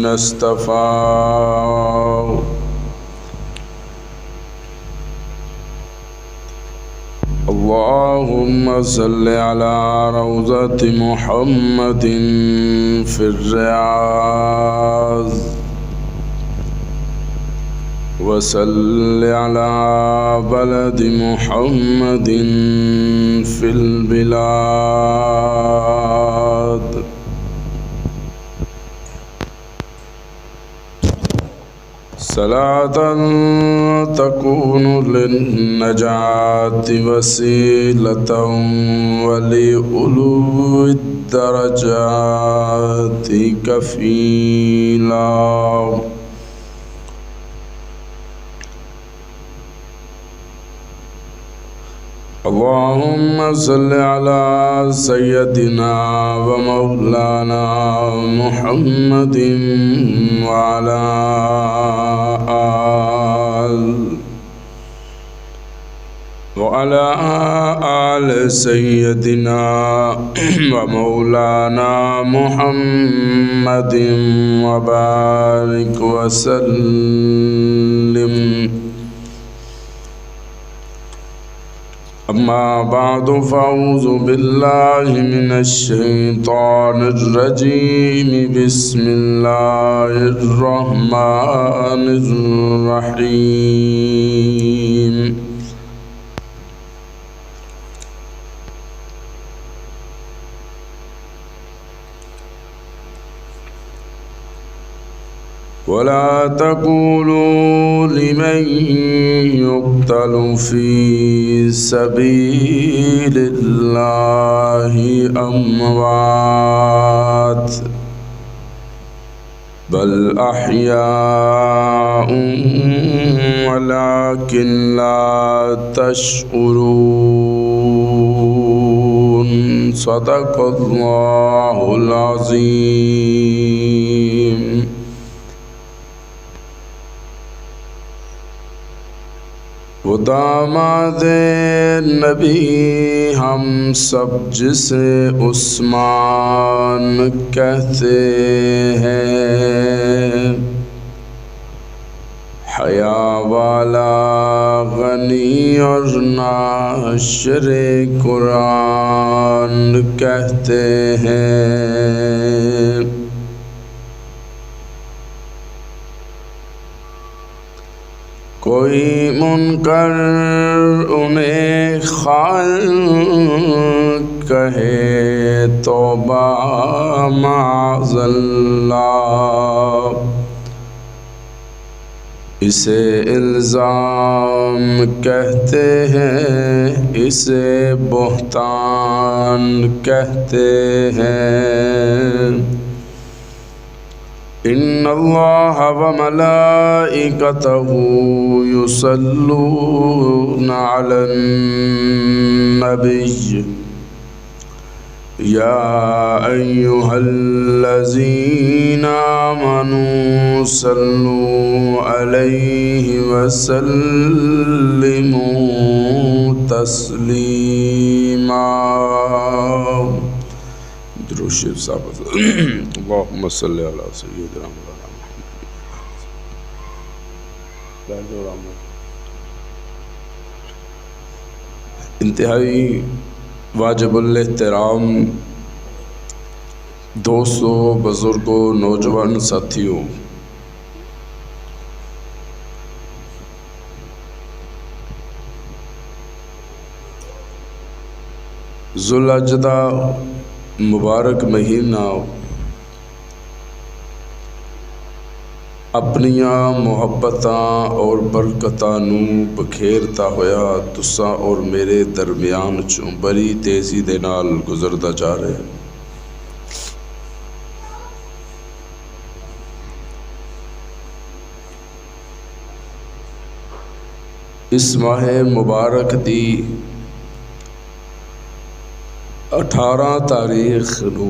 الذين اصطفى اللهم صل على روضة محمد في الرياض وصل على بلد محمد في البلاد صلاة تكون للنجاة وسيلة ولعلو الدرجات كفيلا اللهم صل على سيدنا ومولانا محمد وعلى آل سيدنا ومولانا محمد وبارك وسلم أما بعد فأعوذ بالله من الشيطان الرجيم بسم الله الرحمن الرحيم ولا تقولوا لمن يقتل في سبيل الله أموات بل أحياء ولكن لا تشعرون صدق الله العظيم وہ داماد نبی ہم سب جسے عثمان کہتے ہیں حیا والا غنی اور ناشر قرآن کہتے ہیں کوئی منکر انہیں خائن کہے توبہ معاذ اللہ اسے الزام کہتے ہیں اسے بہتان کہتے ہیں ان اللہ وملائکتہ یصلون علی النبی یا ایہا الذین آمنوا صلوا علیہ وسلموا تسلیما درود شریف صاحب اللہم صلی علی سیدنا مولانا محمد انتہائی واجب الاحترام دوستوں بزرگوں نوجوان ساتھیوں ذوالحجہ مبارک مہینہ اپنیاں محبتاں اور برکتاں نو بکھیرتا ہویا تساں اور میرے درمیان چوں بڑی تیزی دے نال گزردا جا رہا ہے۔ اس ماہ مبارک دی 18 تاریخ نو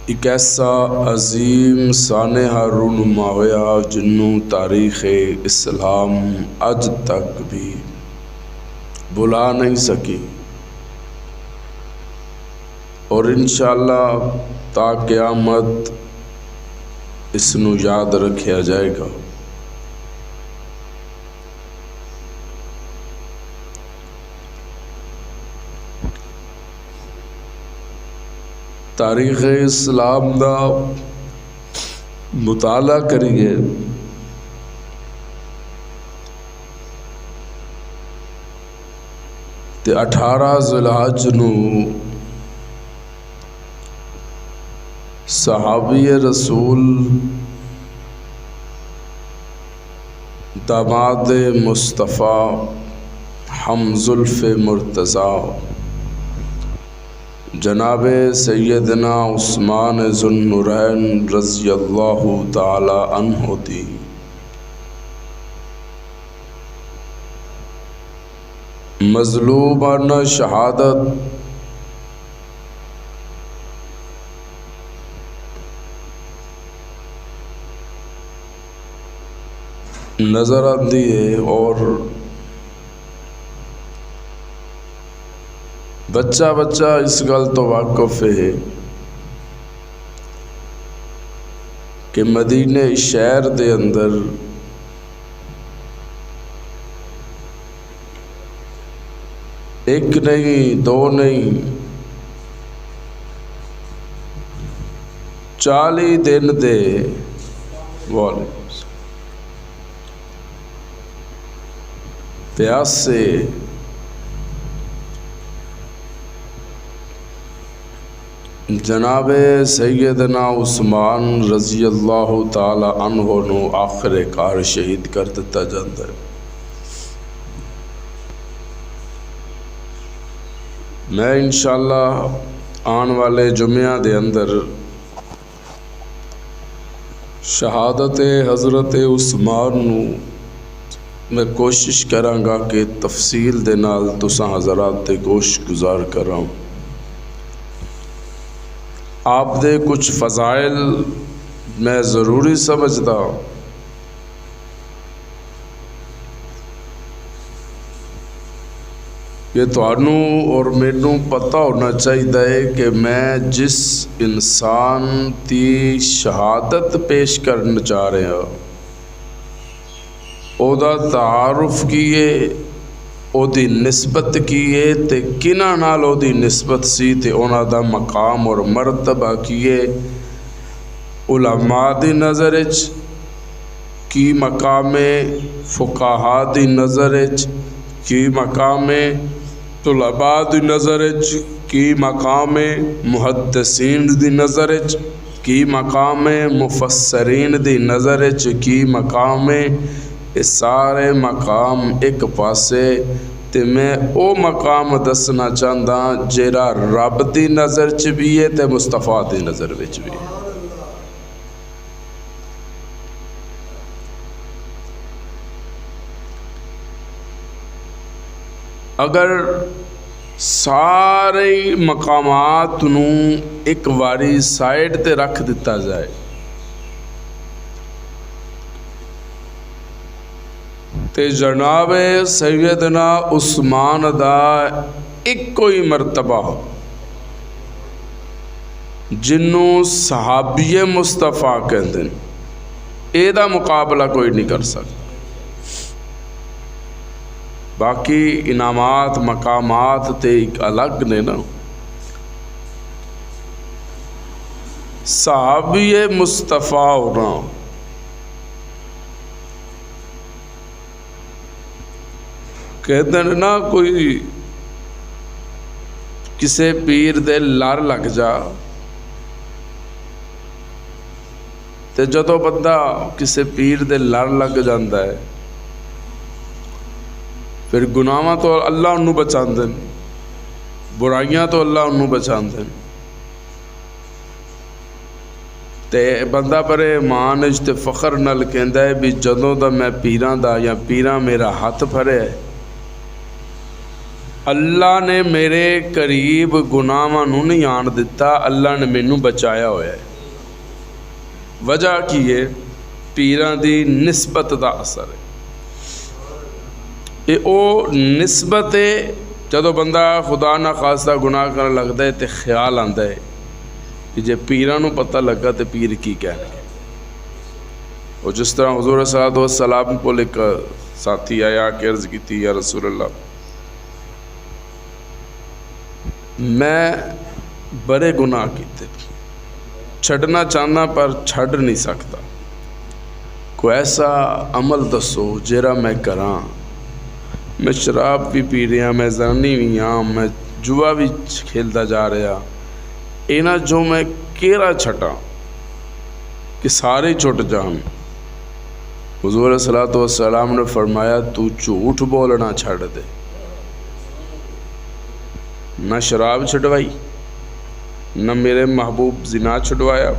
ایک ایسا عظیم سانحہ رونما ہویا جنوں تاریخ اسلام اج تک بھی بلا نہیں سکی اور انشاءاللہ تا قیامت اس نو یاد رکھیا جائے گا۔ تاریخ اسلام دا مطالعہ کریے تے 18 ذوالحج نو صحابی رسول داماد مصطفیٰ ہمزلف مرتضیٰ جناب سیدنا عثمان ذو النورین رضی اللہ تعالی عنہ دی مظلومانہ شہادت نظر آتی ہے، اور بچہ اس گل تو واقف ہے کہ مدینے شہر دے اندر ایک نہیں دو نہیں 40 دن دے پیاسے جناب سیدنا عثمان رضی اللہ تعالی عنہ نو آخر کار شہید کر دیتا جاتا ہے۔ میں انشاءاللہ آن والے جمعہ دے اندر شہادت حضرت عثمان نو میں کوشش کراں گا کہ تفصیل دے نال تساں حضرات تے گوش گزار کراں۔ آپ دے کچھ فضائل میں ضروری سمجھدا کہ تانوں اور مینوں پتہ ہونا چاہیے کہ میں جس انسان دی شہادت پیش کرنا چاہ رہا ہوں او دا تعارف کیے، او دی نسبت کیے تے کنہاں نال او دی نسبت سی تے انہاں دا مقام اور مرتبہ کیے، علماء دی نظر وچ کی مقام، فقہاء دی نظر وچ کی مقام، طلباء دی نظر وچ کی مقام، محدثین دی نظر وچ کی مقام، مفسرین دی نظر وچ کی مقام، یہ سارے مقام ایک پاسے تے میں او مقام دسنا چاہتا جیڑا رب دی نظر چ بھی ہے تے مصطفیٰ دی نظر وچ بھی ہے۔ اگر سارے مقامات نو ایک واری سائیڈ تے رکھ دیتا جائے تے جناب سیدنا عثمان دا ایک کوئی مرتبہ جنوں صحابی مصطفیٰ کہندے ہیں، اے دا مقابلہ کوئی نہیں کر سکتا۔ باقی انعامات مقامات تے ایک الگ نے نا، صحابی مصطفیٰ ہونا کہتے ہیں نا، کوئی کسے پیر دے لار لگ جا تے جدو بندہ کسے پیر دے لار لگ جاندہ ہے پھر گناہاں تو اللہ انہوں بچان دیں، برائیاں تو اللہ انہوں بچان دیں، تے بندہ پر ایمان تے فخر نال کہندا ہے بھی جدوں دا میں پیران دا یا پیران میرا ہاتھ پھرے ہے، اللہ نے میرے قریب گناہاں نوں نہیں آن دیتا، اللہ نے مینوں بچایا ہویا ہے۔ وجہ کی ہے پیران دی نسبت دا اثر ہے۔ یہ او نسبت ہے، جدو بندہ خدا نہ خاصہ گناہ کرنے لگتا ہے تے خیال آندا ہے کہ جے پیران نوں پتہ لگا تے پیر کی کہنے گے، اور جس طرح حضور صلی اللہ علیہ وسلم کو ایک ساتھی آیا کہ عرض کی تھی یا رسول اللہ میں بڑے گناہ کیتے چھڈنا چاہنا پر چھڈ نہیں سکتا، کوئی ایسا عمل دسو جیرا میں کراں، میں شراب بھی پی رہا، میں زانی بھی ہاں، میں جوا بھی کھیلتا جا رہا، اینا جو میں کیرا چھٹا کہ سارے چھٹ جان۔ حضور صلی اللہ علیہ وسلم نے فرمایا تو جھوٹ بولنا چھڑ دے، نہ شراب چھڑوائی، نہ میرے محبوب زنا چھڑوایا،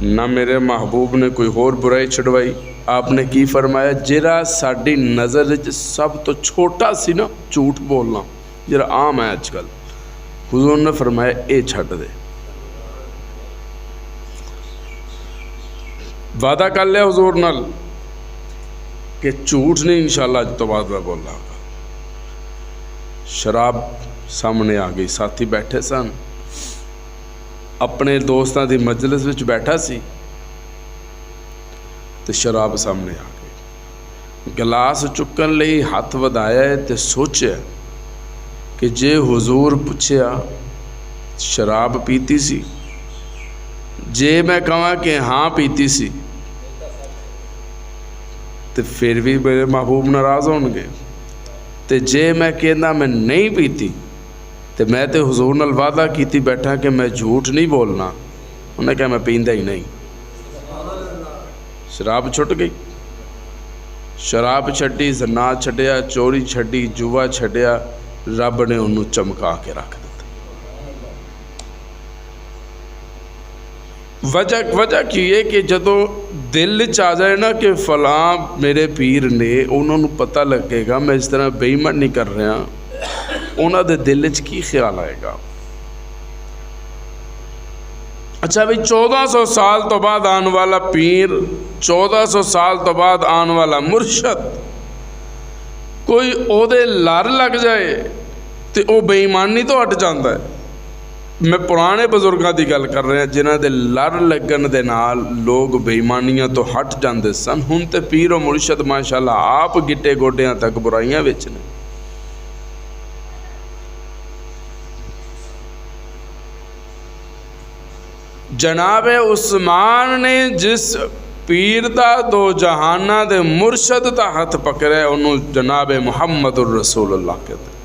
نہ میرے محبوب نے کوئی اور برائی چھڑوائی۔ آپ نے کی فرمایا جرا ساڈی نظر سب تو چھوٹا سی نا جھوٹ بولنا جرا عام ہے آج کل، حضور نے فرمایا اے چھڑ دے۔ وعدہ کر لیا حضور نال کہ جھوٹ نہیں انشاءاللہ اج تو بعد میں بول رہا گا۔ شراب سامنے آ گئی، ساتھی بیٹھے سن، اپنے دوستاں دی مجلس وچ بیٹھا سی تے شراب سامنے آ گئی، گلاس چکن لئی ہاتھ ودایا ہے تے سوچیا کہ جے حضور پوچھیا شراب پیتی سی، جے میں کہاں کہ ہاں پیتی سی تے پھر بھی میرے محبوب ناراض ہون گے، تے جے میں کہنا میں نہیں پیتی تے میں تے حضور نال وعدہ کیتی بیٹھا کہ میں جھوٹ نہیں بولنا، انہیں کہا میں پیندا ہی نہیں۔ شراب چھٹ گئی، شراب چھڈی، زنا چھڈیا، چوری چھڈی، جوا چھڈیا، رب نے انہوں چمکا کے رکھ دیتا۔ وجہ کی ہے کہ جدو دل چاہ جائے نا کہ فلاں میرے پیر نے، انہوں نے پتہ لگے گا میں اس طرح بے ایمان نہیں کر رہا، انہوں دے دل چ کی خیال آئے گا؟ اچھا بھی 1400 سال تو بعد آن والا پیر، 1400 سال تو بعد آن والا مرشد، کوئی او دے لار لگ جائے تے او بے ایمانی تو ہٹ جاندہ ہے۔ میں پرانے بزرگاں دی گل کر رہے ہیں جنہ دے لر لگن دے نال لوگ بے ایمانیاں تو ہٹ جاندے سن، ہن تے پیر و مرشد ماشاءاللہ آپ گٹے گوڈیاں تک برائیاں وچ نے۔ جناب عثمان نے جس پیر دا دو جہانہ دے مرشد دا ہاتھ پکڑے انہوں جناب محمد الرسول اللہ کہتے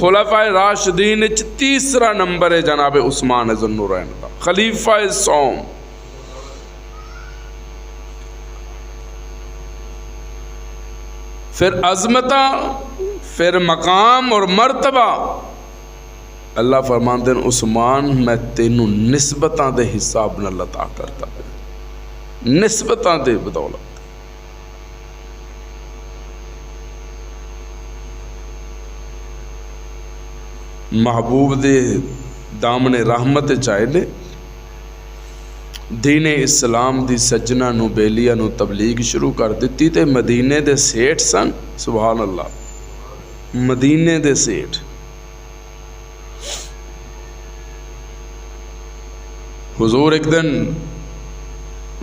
خلفائے راشدین تیسرا نمبر ہے جناب عثمان ذو النورین کا، خلیفہ سوم۔ پھر عظمتہ، پھر مقام اور مرتبہ، اللہ فرماندے ہیں عثمان میں تینوں نسبتاں دے حساب نہ عطا کرتا ہے، نسبتاں دے بدولت۔ محبوب دے دامن رحمت چاہے نے دین اسلام دی سجنہ نو بیلیہ نو تبلیغ شروع کر دیتی تے مدینے دے سیٹھ سن، سبحان اللہ، مدینے دے سیٹھ۔ حضور ایک دن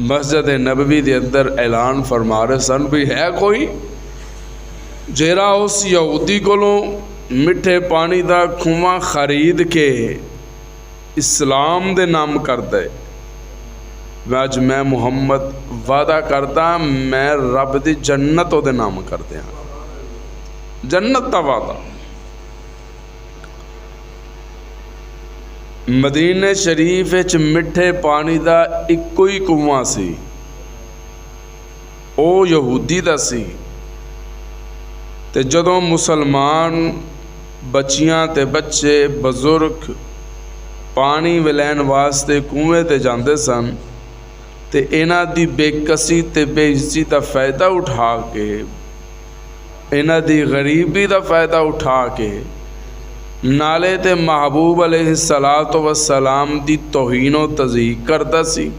مسجد نبوی دے اندر اعلان فرما رہے سن بھی ہے کوئی جیرا اس یہودی کولوں مٹھے پانی دا کھواں خرید کے اسلام دے نام کر دے، ویج میں محمد وعدہ کرتا میں رب دی جنت دے نام کر دیا، جنت دا وعدہ۔ مدینہ شریف وچ مٹھے پانی دا ایکو ہی کنواں سی، او یہودی دا سی، تے جدوں مسلمان بچیاں تے بچے بزرگ پانی ولین واسطے کنویں تے جاندے سن تے انہاں دی بے کسی تے بے عزتی دا فائدہ اٹھا کے، انہاں دی غریبی دا فائدہ اٹھا کے نالے تے محبوب علیہ السلام دی توہین و تضحیق کردا سی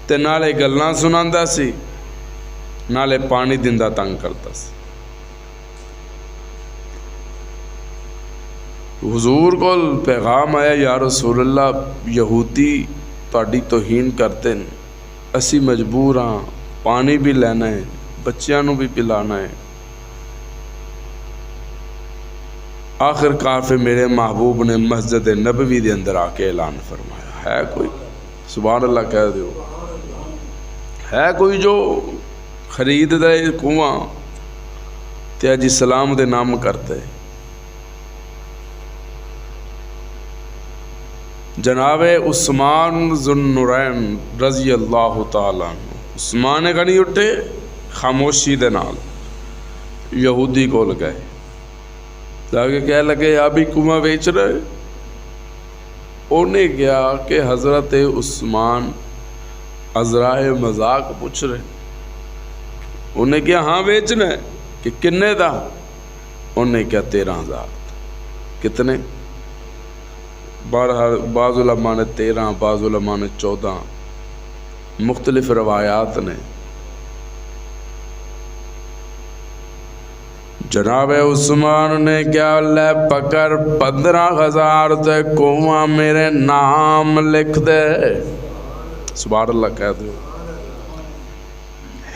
تے نالے گلاں سناندا سی، نالے پانی دیندا، تنگ کردا سی۔ حضور کو پیغام آیا یا رسول اللہ یہودی تہاڈی توہین کرتے ہیں، اسی مجبور ہاں، پانی بھی لینا ہے، بچیاں نو بھی پلانا ہے۔ آخر کار پھر میرے محبوب نے مسجد نبوی دے اندر آ کے اعلان فرمایا، ہے کوئی سبحان اللہ کہہ دیو، ہے کوئی جو خرید دے کنواں تے اج اسلام دے نام کرتے؟ جناب عثمان ذو النورین رضی اللہ تعالیٰ عنہ، عثمان غنی اٹھے خاموشی دے نال یہودی کول گئے، جاکے کہہ لگے آپ بھی کنواں بیچ رہے؟ انہیں کیا کہ حضرت عثمان عذرائے مذاق پوچھ رہے، انہیں کیا ہاں بیچنا ہے کہ کنے دا؟ انہیں کیا 13,000۔ کتنے؟ بعض علماء نے 13، بعض علماء نے 14، مختلف روایات نے۔ جناب عثمان نے کیا لے پکڑ 15,000 تے کنواں میرے نام لکھ دے، سبحان اللہ کہہ دو۔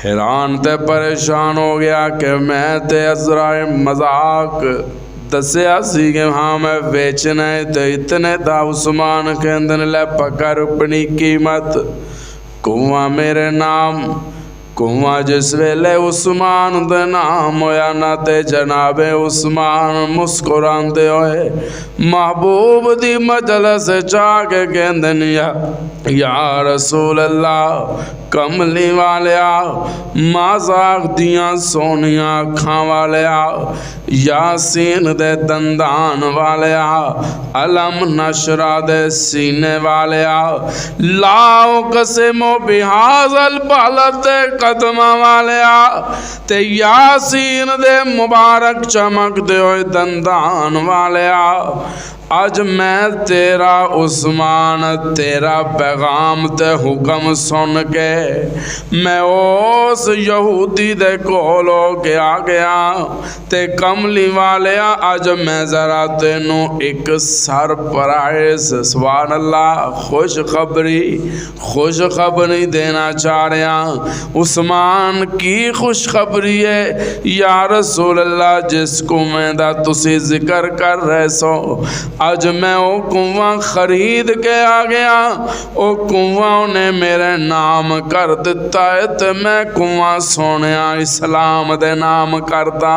حیران تے پریشان ہو گیا کہ میں تے عذرائے مذاق دسیا سی کہ ہاں میں بیچنا ہے تے اتنے دا عثمان کے اندر لے پکڑ اپنی قیمت، کنواں میرے نام۔ کنواں جس ویلے عثمان دے نام ہویا نا تے جناب عثمان مسکراندے ہوئے محبوب دی مجلس چاہ کے کہندن یا رسول اللہ کملی والیا، مازاق دیاں سونیاں اکھاں والیا، یاسین دے دندان والیا، علم نشرہ دے سینے والیا، لاؤ قسمو بہاز البلد دے قدمہ والیا، تے یاسین دے مبارک چمک دے ہوئے دندان والیا، آج میں تیرا عثمان تیرا پیغام تے حکم سن کے میں اس یہودی دے کولو کے آ گیا تے کملی والیا آج میں ذرا تینوں ایک سرپرائز سبحان اللہ خوش خبری دینا چاہ رہا۔ عثمان کی خوش خبری ہے یا رسول اللہ جس کنویں دا تسی ذکر کر رہے سو آج میں او کنواں خرید کے آ گیا، او کنواں نے میرے نام کر دیتا ہے تے میں کنواں سونیا اسلام دے نام کرتا،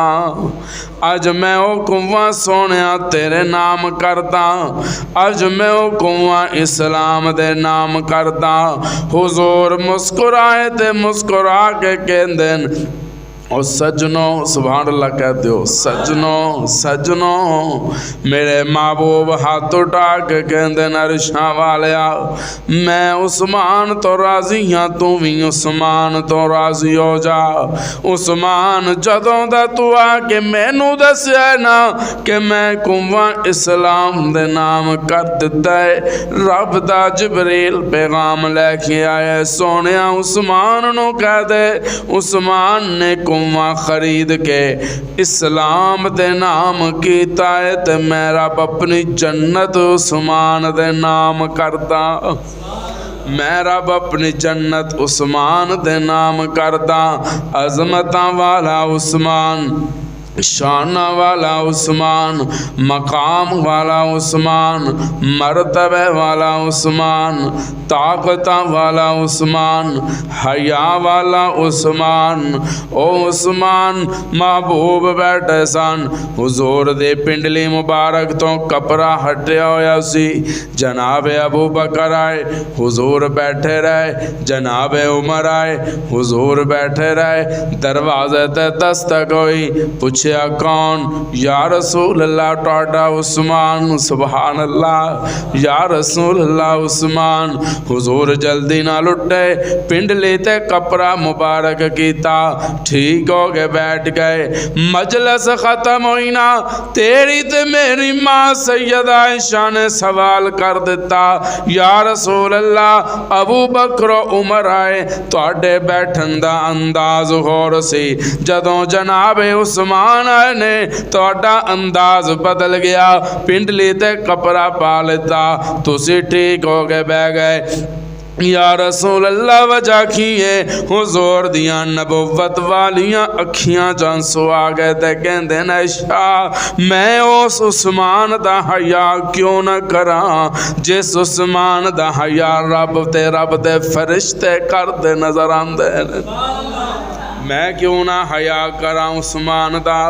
آج میں او کنواں سونیا تیرے نام کرتا، آج میں او کنواں اسلام دے نام کرتا۔ حضور مسکرائے تے مسکرا کے کہندن اور سجنوں سبحان اللہ کہتے ہو، سجنوں میرے محبوب ہاتھ اٹھا کے کہندے عرشاں والیا میں عثمان تو راضی ہاں، تو بھی عثمان تو راضی ہو جا۔ عثمان جدوں دا تو آ کے مینوں دسیا نا کہ میں کنواں اسلام دے نام کر دیتا ہے، رب دا جبریل پیغام لے کے آئے سونیا عثمان نو کہہ دے عثمان نے کنواں خرید کے اسلام دے نام کیتا ہے تے میں رب اپنی جنت عثمان دے نام کرتا، میں رب اپنی جنت عثمان دے نام کرتا۔ عظمتاں والا عثمان، شانہ والا عثمان، مقام والا عثمان، مرتبہ والا عثمان، طاقتہ والا عثمان، حیا والا عثمان۔ او عثمان محبوب بیٹھے سن، حضور دے پنڈلی مبارک تو کپڑا ہٹیا ہویا سی، جناب ابو بکر آئے حضور بیٹھے رہے، جناب عمر آئے حضور بیٹھے رہے، دروازے تے دستک ہوئی، پوچھے کون؟ یا رسول اللہ ٹاٹا عثمان، سبحان اللہ یا رسول اللہ عثمان۔ حضور جلدی نہ لٹے، پنڈلی تے کپڑا مبارک کیتا، ٹھیک ہو کے بیٹھ گئے، مجلس ختم ہوئی نا تیری تے میری ماں سیدہ عائشہ نے سوال کر دیتا یا رسول اللہ ابو بکر و عمر آئے تواڈے بیٹھن دا انداز ہور سی، جدوں جناب عثمان ایمان آئے نے تہاڈا انداز بدل گیا، پنڈلی تے کپڑا پا لیتا، تسی ٹھیک ہو کے بہ گئے۔ یا رسول اللہ وجہ کی ہے؟ حضور دیاں نبوت والیاں اکھیاں جانسو آ گئے تے کہندے نے شاہ میں اس عثمان دا حیا کیوں نہ کراں جس عثمان دا حیا رب دے فرشتے کردے نظر آندے نے، میں کیوں نہ حیا کراں عثمان دا،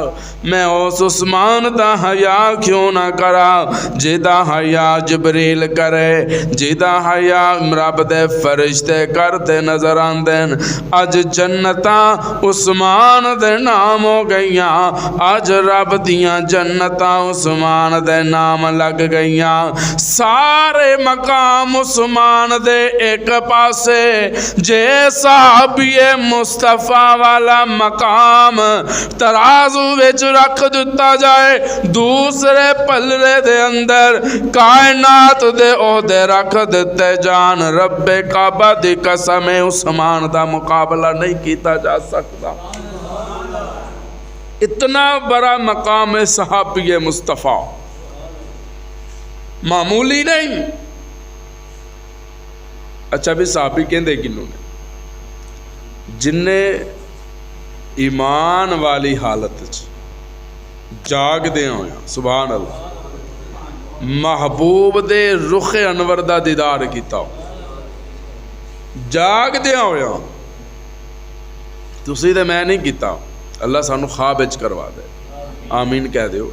میں اس عثمان دا حیا کیوں نہ کراں جدا حیا جبریل کرے، جدا حیا رب دے فرشتے کرتے نظر آندن۔ اج جنتاں عثمان دے نام ہو گئیاں، اج رب دیاں جنتاں عثمان دے نام لگ گئیاں، سارے مقام عثمان دے ایک پاسے، جے صحابی مصطفیٰ والا مقام ترازو وچ رکھ دتا جائے، دوسرے پلڑے دے اندر کائنات دے عہدے رکھ دتے جان، رب کعبہ دی قسم عثمان دا مقابلہ نہیں کیتا جا سکتا۔ اتنا بڑا مقام صحابی مصطفیٰ معمولی نہیں۔ اچھا بھی صحابی کہندے کنوں نے؟ جن نے ایمان والی حالت جاگ دے ہویا، سبحان اللہ، محبوب دے رخ انور دا دیدار کیتا ہو، جاگ دے ہویا، تسی تے میں نہیں کیتا، اللہ سانو خواب وچ کروا دے، آمین کہہ دیو،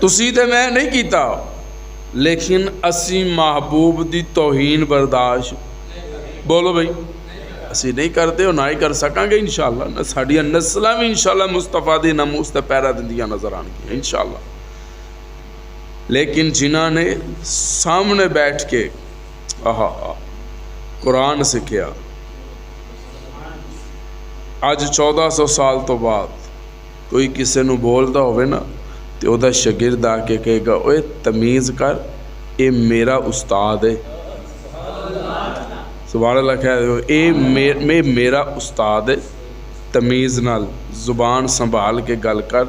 تسی تے میں نہیں کیتا، لیکن اسی محبوب دی توہین برداشت، بولو بھائی، اسی نہیں کرتے اور نہ ہی کر سکاں گے انشاءاللہ، نہ ساڈیاں نسلاں بھی انشاءاللہ مصطفیٰ دی ناموس تے پیرا دندیاں نظر آن گی انشاءاللہ۔ لیکن جنہاں نے سامنے بیٹھ کے قرآن سکھیا، آج 1400 سال تو بعد کوئی کسے نو بولدا ہوئے نا تے او دا شاگرد آ کے کہے گا اوے تمیز کر، اے میرا استاد ہے، سبحان اللہ کہہ دو، اے میرا استاد ہے، تمیز نال زبان سنبھال کے گل کر،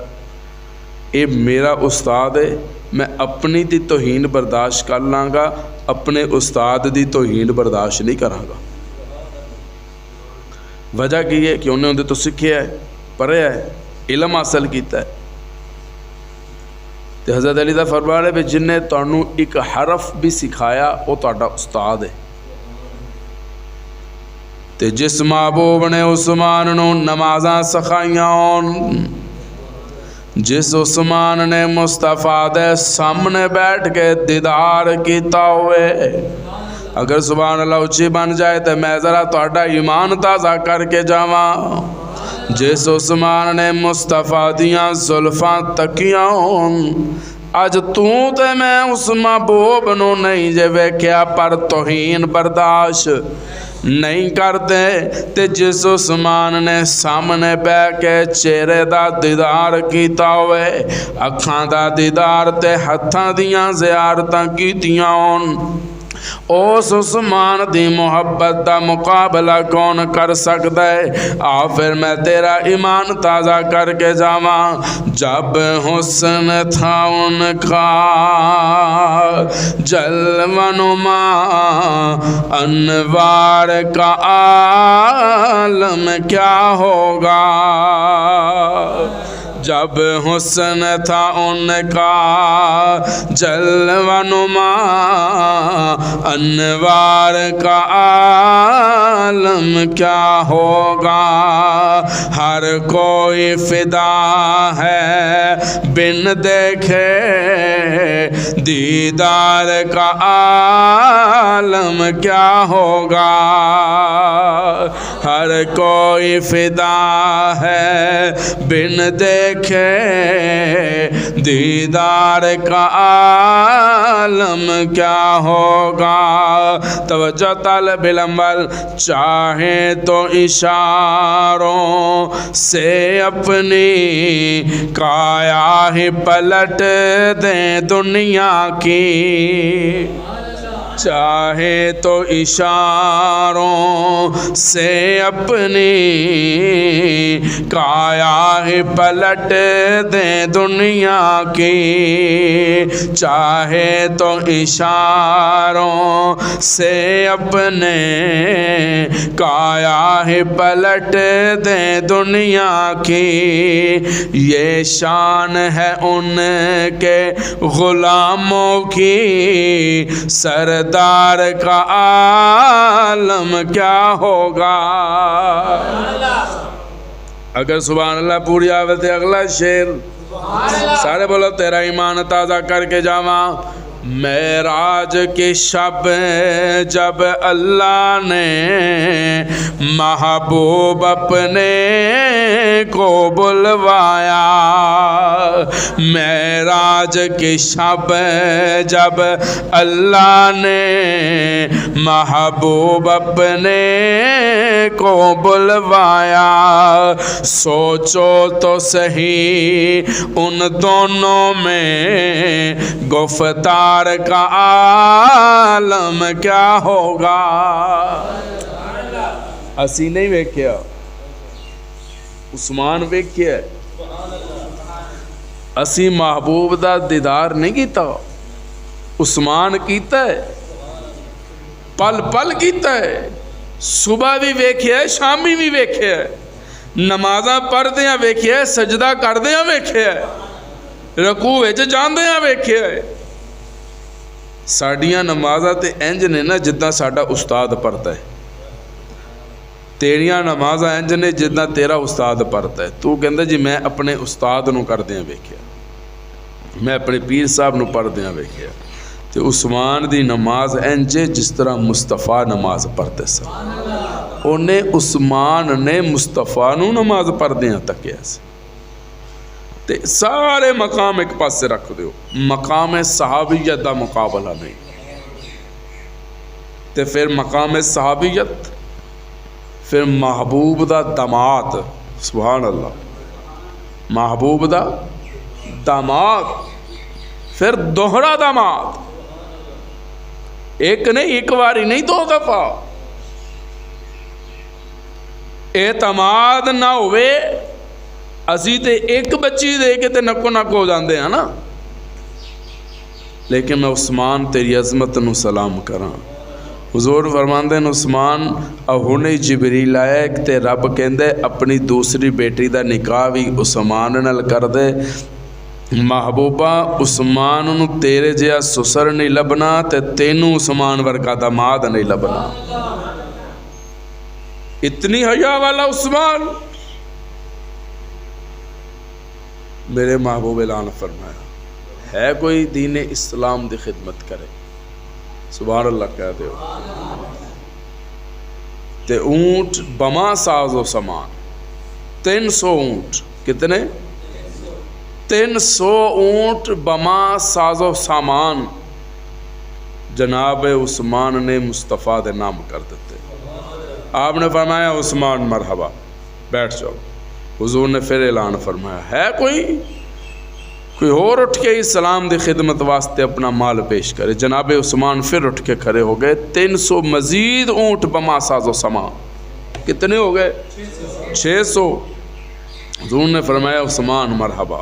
اے میرا استاد ہے، میں اپنی دی توہین برداشت کر لاں گا، اپنے استاد دی توہین برداشت نہیں کراں گا۔ وجہ کی ہے کہ انہیں اندر تو سکھیا ہے، پڑھیا ہے، علم حاصل کیتا ہے۔ تے حضرت علی دا فرمان ہے کہ جن نے تانوں ایک حرف بھی سکھایا وہ تہاڈا استاد ہے۔ تے جس محبوب نے عثمان نو نمازاں سکھائیاں ہون، جس عثمان نے مصطفیٰ دے سامنے بیٹھ کے دیدار کیتا ہوئے، اگر سبحان اللہ اچھی بن جائے تو میں ذرا تہاڈا ایمان تازہ کر کے جاواں، جس عثمان نے مصطفیٰ دیاں زلفاں تکیاں ہون، اج تے میں اس محبوب نو نہیں جے ویکھیا پر توہین برداشت نہیں کرتے، تے جس عثمان نے سامنے بہ کے چہرے دا دیدار کیتا ہوئے، اکھاں دا دیدار تے ہتھاں دیاں زیارتاں کیتیاں ہون، اس عثمان دی محبت دا مقابلہ کون کر سکتا ہے؟ آ پھر میں تیرا ایمان تازہ کر کے جاواں، جب حسن تھا ان کا جلوہ نما، انوار کا عالم کیا ہوگا، جب حسن تھا ان کا جلوہ نما، انوار کا عالم کیا ہوگا، ہر کوئی فدا ہے بن دیکھے دیدار کا عالم کیا ہوگا، ہر کوئی فدا ہے بن دیکھے دیدار کا عالم کیا ہوگا۔ توجہ طالب علم، چاہے تو اشاروں سے اپنی کایا ہی پلٹ دیں دنیا کی، چاہے تو اشاروں سے اپنی کایا ہی پلٹ دے دنیا کی، چاہے تو اشاروں سے اپنے کایا ہی پلٹ دے دنیا کی، یہ شان ہے ان کے غلاموں کی، سردار کا عالم کیا ہوگا۔ اگر سبحان اللہ پوری آوت ہے اگلا شعر سارے بولو تیرا ایمان تازہ کر کے جاواں۔ معراج کی شب جب اللہ نے محبوب اپنے کو بلوایا، معراج کی شب جب اللہ نے محبوب اپنے کو بلوایا، سوچو تو صحیح ان دونوں میں گفتار کا عالم کیا ہوگا۔ اسی نہیں ویکھیا، عثمان ویکھیا، اسی محبوب دا دیدار نہیں کیتا، عثمان کیتا ہے، پل پل کیتا ہے، صبح بھی ویکھیا ہے، شامی بھی ویکھیا ہے، نمازاں پڑھدیاں ویکھیا ہے، سجدہ کردیاں ویکھیا ہے، رکوع وچ جاندیاں ویکھیا ہے۔ ساڈیاں نمازاں تے انج نے نا جداں ساڈا استاد پڑھتا ہے، تیریاں نمازاں انج نے جداں تیرا استاد پڑھتا ہے۔ تو کہندا جی میں اپنے استاد نو کردیاں ویکھیا، میں اپنے پیر صاحب نو پڑھدیاں ویکھیا، تے عثمان دی نماز انج جس طرح مصطفیٰ نماز پڑھتے سن، اونے عثمان نے مصطفیٰ نو نماز پڑھدیاں تکیا سی۔ تے سارے مقام ایک پاس سے رکھ دیو، مقام صحابیت دا مقابلہ نہیں، تے پھر مقام صحابیت، پھر محبوب دا داماد، سبحان اللہ، محبوب دا داماد، پھر دوہرا داماد، ایک نہیں، ایک باری نہیں، دو دفعہ۔ اعتماد نہ ہوئے اسی تے ایک بچی دے کے تے نکو نک ہو جاندے ہیں نا، لیکن میں عثمان تیری عظمت نو سلام کراں۔ حضور فرماندے ہیں عثمان اہونے جبریل آئے تے رب کہندے اپنی دوسری بیٹی دا نکاح بھی عثمان نال کر دے، محبوبہ عثمان نو تیرے جہا سسر نہیں لبنا تے تینوں عثمان ورگا داماد نہیں لبنا۔ اتنی حیا والا عثمان، میرے محبوب اعلان فرمایا ہے کوئی دین اسلام دی خدمت کرے، سبحان اللہ کہتے ہو، تے اونٹ بما ساز و سامان، 300 اونٹ، کتنے؟ 300 اونٹ بما ساز و سامان جناب عثمان نے مصطفیٰ دے نام کر دیتے۔ آپ نے فرمایا عثمان مرحبا بیٹھ جاؤ۔ حضور نے پھر اعلان فرمایا ہے کوئی اور اٹھ کے اسلام دی خدمت واسطے اپنا مال پیش کرے۔ جناب عثمان پھر اٹھ کے کھڑے ہو گئے، 300 مزید اونٹ بما ساز و سامان، کتنے ہو گئے؟ 600۔ حضور نے فرمایا عثمان مرحبا۔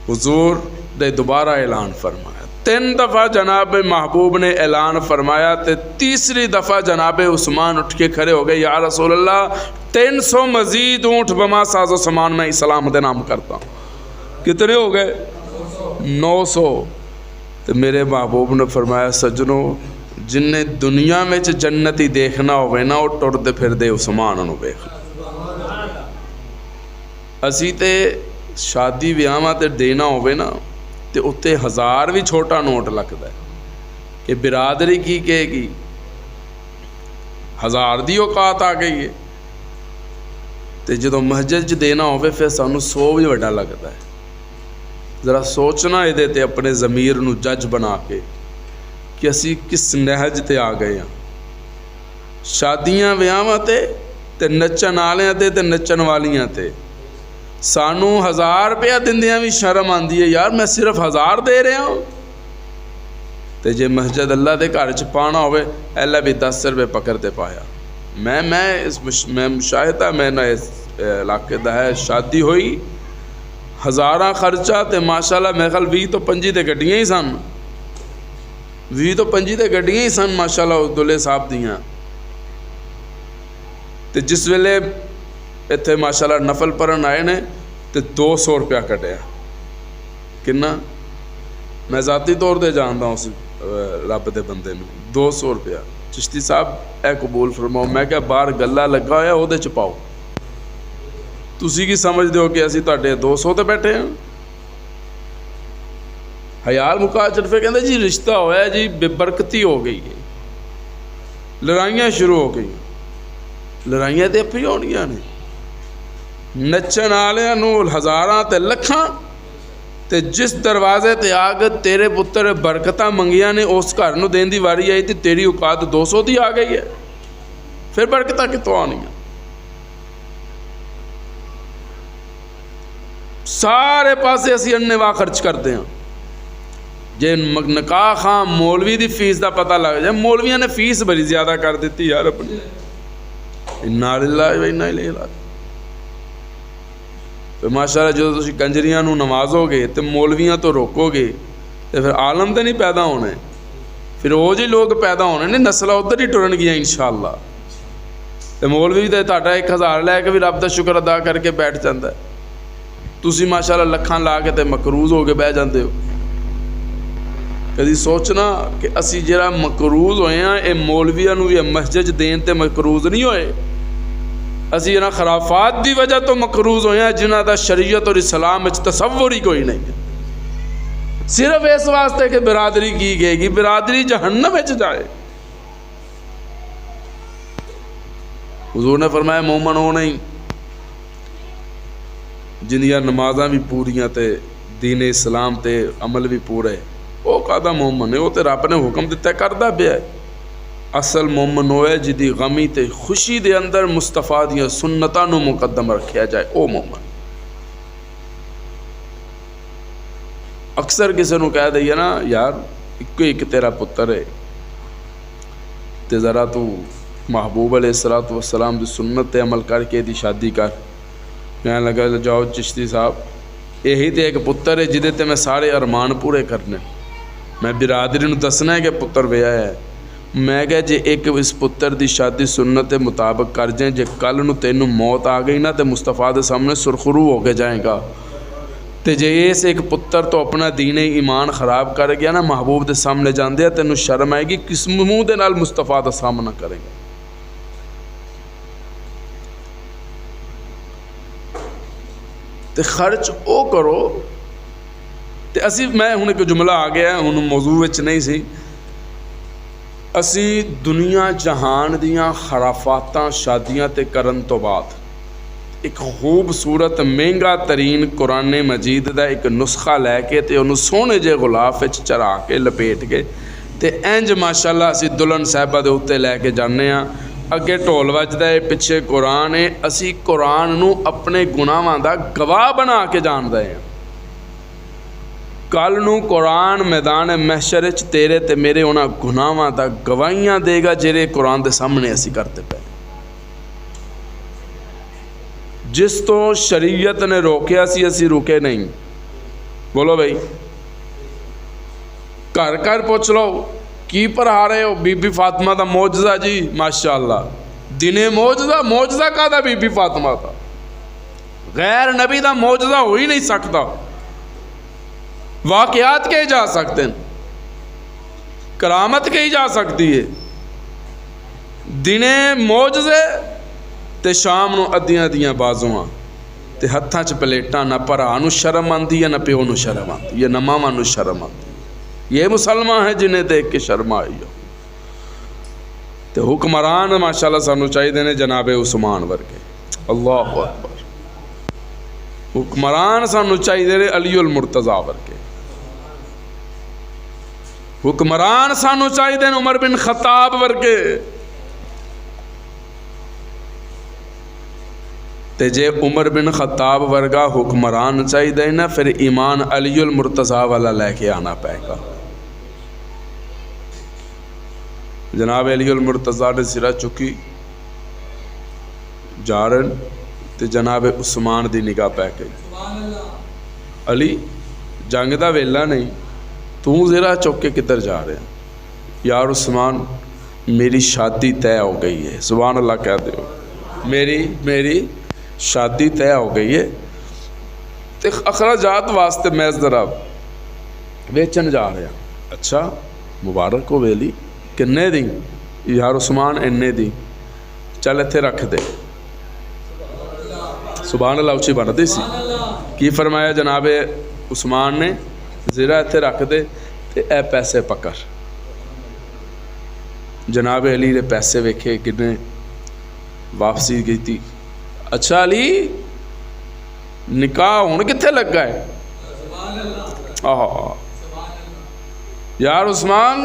حضور نے دوبارہ اعلان فرمایا، 3 دفعہ جناب محبوب نے اعلان فرمایا، تے تیسری دفعہ جناب عثمان اٹھ کے کھڑے ہو گئے، یا رسول اللہ 300 مزید اونٹ بما ساز و سامان میں اسلام دے نام کرتا ہوں۔ کتنے ہو گئے؟ 900۔ تو میرے محبوب نے فرمایا سجنوں جن نے دنیا میں جنتی دیکھنا ہوئے نا وہ ٹرتے پھر دے عثمان نو ویکھ۔ اسی تے شادی ویاواں تے دینا ہوئے نا تے اتنے 1000 بھی چھوٹا نوٹ لگتا ہے کہ برادری کی کہے گی 1000 دی اوقات آ گئی ہے، تے جدو مسجد چ دینا ہوئے پھر سانو 100 بھی وڈا لگتا ہے۔ ذرا سوچنا یہ تے اپنے ضمیر نو جج بنا کے کہ اسی کس نہج تے آ گئے ہیں۔ شادیاں ویاواں تے نچن والیاں تے نچن والیاں تے سانو 1000 روپیہ دندیاں بھی شرم آندی ہے، یار میں صرف 1000 دے رہا ہوں، تے جے مسجد اللہ دے گھر چ پانا ہوئے ایلا بھی 10 روپے پکڑ تے پایا. میں مشاہدہ میں نہ اس علاقے دا ہے, شادی ہوئی ہزاراں خرچہ تے ماشاءاللہ میرے خیال 20 تو 25 تے گڈیاں ہی سن, 20 تو 25 تے گڈیاں ہی سن ماشاءاللہ دلہے صاحب دیاں. تے جس ویلے اتنے ماشاءاللہ نفل پڑھن آئے نے تے 200 روپیہ کٹیا. کنا میں ذاتی طور تے جاندا ہوں اس رب دے بندے نوں, 200 روپیہ. چشتی صاحب اے قبول فرماؤ. میں کہا باہر گلہ لگا ہویا او دے چ پاؤ. تسی کی سمجھ دیو کہ اسی تہاڈے 200 تے بیٹھے ہیں. حیال مکا چرفے کہندے جی رشتہ ہویا ہے جی بے برکتی ہو گئی ہے, لڑائیاں شروع ہو گئی. لڑائیاں تے اپی ہونیاں نے, نچن والے نو ہزاراں تے لکھاں, تے جس دروازے تے آگ تیرے پتر برکتاں منگیاں نے اس گھر نو دین دی واری آئی تے تیری اوقات 200 دی آ گئی ہے, پھر برکتاں کتوں آنیاں؟ سارے پاسے اسی انیواں خرچ کرتے ہیں. جے نکاح خاں مولوی دی فیس دا پتہ لگ جائے, مولویاں نے فیس بڑی زیادہ کر دیتی یار اپنی. انا للہ و انا الیہ راجعون. تو ماشاءاللہ جو تسی کنجریاں نو نوازو گے تے مولویاں تو روکو گے تے پھر عالم تے نہیں پیدا ہونے, پھر وہ جی لوگ پیدا ہونے نے, نسلہ ادھر ہی ٹرن گیا انشاءاللہ. تے مولوی تے تہاڈا 1000 لے کے بھی رب دا شکر ادا کر کے بیٹھ جاندا ہے. تسی ماشاءاللہ لکھاں لا کے تے مقروض ہو کے بہ جاندے ہو. کدی سوچنا کہ اسی جڑا مقروض ہوئے ہیں اے مولویاں نو یہ مسجد دین تے مقروض نہیں ہوئے, اسی انہاں خرافات دی وجہ تو مقروض ہوئے ہیں جنہاں دا شریعت اور اسلام وچ تصور ہی کوئی نہیں ہے. صرف اس واسطے کہ برادری کی گئے گی, برادری جہنم وچ جائے. حضور نے فرمایا مومن ہو نہیں جنیاں نمازاں بھی پوریاں تے دین اسلام تے عمل بھی پورے, وہ کہدا مومن ہے, وہ تے رب نے حکم دیتا ہے کردا پیا ہے. اصل مومن ہوئے جدی غمی تے خوشی دے اندر مصطفیٰ دیاں سنتاں نو مقدم رکھیا جائے, او مومن. اکثر کسی نو کہہ دئیے نا یار ایک تیرا پتر ہے تے ذرا تو محبوب علیہ الصلوۃ والسلام دی سنت تے عمل کر کے دی شادی کر. کہنے لگا جاؤ چشتی صاحب یہی تے ایک پتر ہے جدے تے میں سارے ارمان پورے کرنے. میں برادری نو دسنا ہے کہ پتر ویا ہے. میں کہا جے ایک اس پتر دی شادی سنت کے مطابق کر جائیں, جے کل نو تینوں موت آ گئی نا تے مصطفیٰ دے سامنے سرخرو ہو کے جائیں گا. تے جے اس ایک پتر تو اپنا دین ایمان خراب کر گیا نا, محبوب دے سامنے جاندے ہیں تینوں شرم آئے گی, کس منہ دے نال مصطفیٰ دا سامنا کرے گا. تے خرچ او کرو. تے اسی میں ہن ایک جملہ آ گیا ہے, ہن موضوع وچ نہیں سی. اسی دنیا جہان دیاں خرافاتاں شادیاں تے کرن تو بعد ایک خوبصورت مہنگا ترین قرآن مجید دا ایک نسخہ لے کے تے انہوں سونے جے غلاف وچ چرا کے لپیٹ کے تے انج ماشاءاللہ اسی دلہن صاحبہ دے اوتے لے کے جانے ہاں. اگے ڈھول وجدا ہے, پیچھے قرآن ہے. اسی قرآن نو اپنے گناہاں دا گواہ بنا کے جان دے ہیں. کل نو قرآن میدان محشر وچ تیرے تے میرے انہاں گناہاں دا گواہیاں دے گا جڑے قرآن دے سامنے اسی کرتے پے. جس تو شریعت نے روکیا سی اسی رکے نہیں. بولو بھائی, گھر گھر پوچھ لو کی پڑھا رہے ہو؟ بی بی فاطمہ دا معجزہ جی ماشاءاللہ. دن معجزہ, معجزہ کا دا بی بی فاطمہ دا, غیر نبی دا معجزہ ہو ہی نہیں سکتا. واقعات کے جا سکتے ہیں, کرامت کے ہی جا سکتی ہے. دنے معجزے تے شام نو ادیاں دیاں بازواں تے ہتھاں چ پلیٹاں. نہ بھرا نو شرم آندی ہے نہ پیو نو شرم آندی ہے نہ ماما نو شرم آندی. یہ مسلمان ہیں جنہیں دیکھ کے شرم آئی ہو. تے حکمران ماشاءاللہ سانو چاہیے نے جناب عثمان ورگے. اللہ اکبر. حکمران سانو چاہیے نے علی المرتضیٰ ورگے. حکمران سانو چاہیے نے عمر بن خطاب ورگے. تے جے عمر بن خطاب ورگا حکمران چاہیے نا, پھر ایمان علی المرتضیٰ والا لے کے آنا پائے گا. جناب علی المرتضیٰ نے سرا چکی جا رہے تے جناب عثمان دی نگاہ پہ گئی. علی جنگ دا ویلا نہیں، تو زرا چک کے کدھر جا رہے ہیں؟ یار عثمان میری شادی طے ہو گئی ہے. سبحان اللہ کہہ دو. میری شادی طے ہو گئی ہے تے اخراجات واسطے میں ذرا ویچن جا رہا. اچھا مبارک ہو ویلی، کنے دی؟ یار عثمان انے دی. چل اتنے رکھ دے. سبحان اللہ اچھی بنتی سی. کی فرمایا جناب عثمان نے؟ زرا اتنے رکھ دے تے اے پیسے پکڑ. جناب علی نے پیسے ویکھے کنے، واپسی گئی تھی. اچھا علی نکاح ہوں کتنے لگا ہے؟ یار عثمان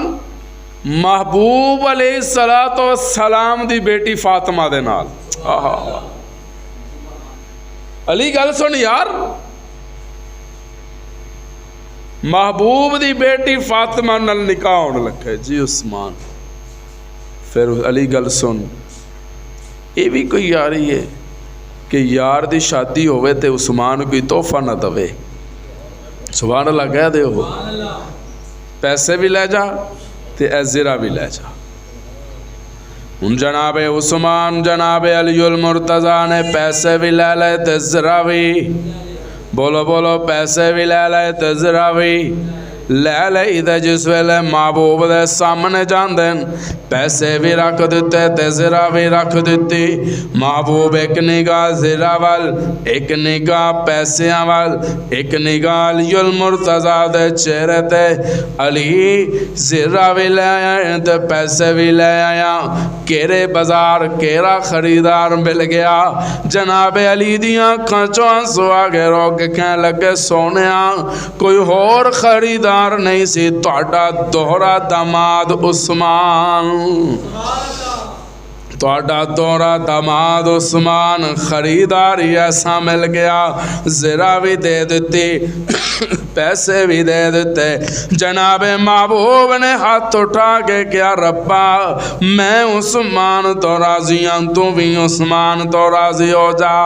محبوب علیہ السلام دی بیٹی فاطمہ دے نال. علی گل سن یار، محبوب دی بیٹی فاطمہ نال نکاح ہونے لگا. جی عثمان. پھر علی گل سن، یہ بھی کوئی یاری ہے کہ یار دی شادی ہوئے تے عثمان کوئی تحفہ نہ دوے. سبحان اللہ کہہ دے ہو. پیسے بھی لے جا تے زرا بھی لے جا. ان جناب عثمان جناب علی المرتضیٰ نے پیسے بھی لے لے تے زرا بھی. بولو پیسے بھی لے لے تے زرا بھی لے لے. تے جس ویلے محبوب دے سامنے جاندے پیسے بھی رکھ دیتے تے زرا بھی رکھ دیتی. محبوب ایک نگاہ زرا وال، ایک نگاہ پیسیاں وال، ایک نگاہ علی المرتضیٰ دے چہرے تے. علی زرا بھی لے آیا تے پیسے بھی لے آیا. کیرے بازار کیرا خریدار مل گیا. جناب علی دیاں کھانچوں آنسو آگے رو کے کہنے لگے سونیا کوئی اور خریدار نہیں سی، تہاڈا دوہرا داماد عثمان. تہاڈا دوہرا داماد عثمان خریدار ہی ایسا مل گیا. زرا بھی دے دیتی پیسے بھی دے دیتے. جناب محبوب نے ہاتھ اٹھا کے کیا ربا میں عثمان تو راضی ہوں، تو بھی عثمان تو راضی ہو جا.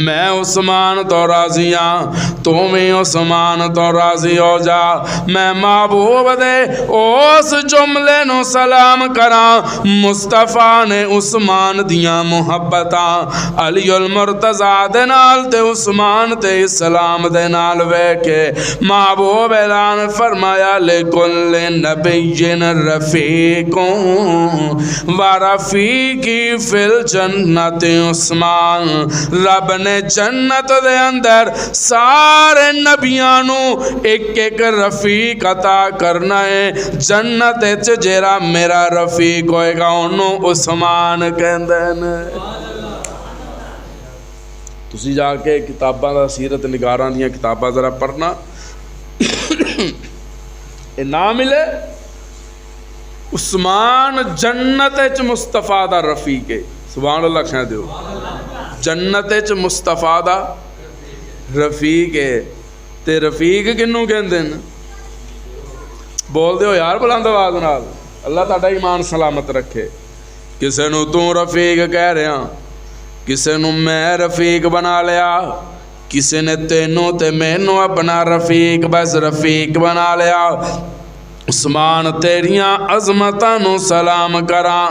میں عثمان تو راضی ہاں، تو بھی عثمان تو راضی ہو جا. میں محبوب دے اس جملے نو سلام کراں. مصطفیٰ نے عثمان دیاں محبتاں علی المرتضیٰ دے نال تے عثمان تے اسلام دے نال ویکھے محبوب اعلان فرمایا لکل نبی رفیق و رفیقی فی الجنت عثمان. رب نے جنت دے اندر سارے نبیانو ایک ایک رفیق عطا کرنا ہے. جنت اچ جیرا میرا رفیق ہوئے گا انہوں عثمان کہندے نے. تسی جا کے کتاباں دا سیرت نگاراں دیاں کتاباں ذرا پڑھنا اے نہ ملے عثمان جنت اچ مصطفیٰ دا رفیق ہے. سبحان اللہ کہہ دیو. جنت اچ مصطفیٰ دا رفیق ہے. تے رفیق کنوں کہندے نے؟ بول دیو یار بلند آواز نال. اللہ تہاڈا ایمان سلامت رکھے. کسے نو تو رفیق کہہ رہا، کسے نو میں رفیق بنا لیا، کسے نے تینوں تے مینوں اپنا رفیق بس رفیق بنا لیا. عثمان تیریاں عظمتاں نو سلام کراں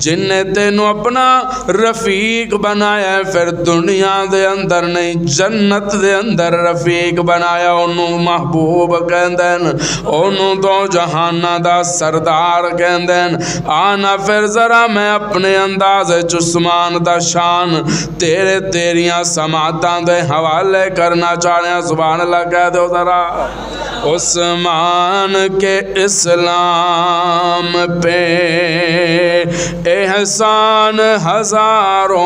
جن نے تینوں اپنا رفیق بنایا ہے. پھر دنیا دے اندر نہیں جنت دے اندر رفیق بنایا. انہوں محبوب کہندن، انہوں دو جہانہ دا سردار کہندن. آنا پھر ذرا میں اپنے انداز عثمان دا شان تیریاں سماعتاں دے حوالے کرنا چاہنے. سبحان اللہ کہہ دو ذرا. عثمان کے اسلام پہ احسان ہزاروں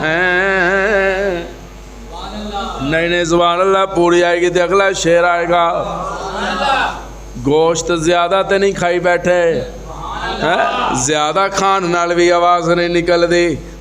ہیں. نہیں سبحان اللہ پوری آئے گی تو اگلا شعر آئے گا. گوشت زیادہ تے نہیں کھائی بیٹھے، زیادہ کھان نال بھی آواز نہیں نکل دی.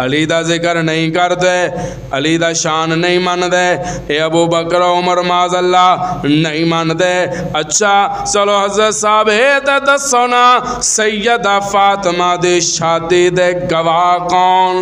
علی دا ذکر نہیں کرتے، علی دا شان نہیں ماندے، اے ابو بکر عمر معاذ اللہ نہیں ماندے۔ اچھا چلو حضرت صاحب تے دسو نا سیدہ فاطمہ دی شادی دے گواہ کون؟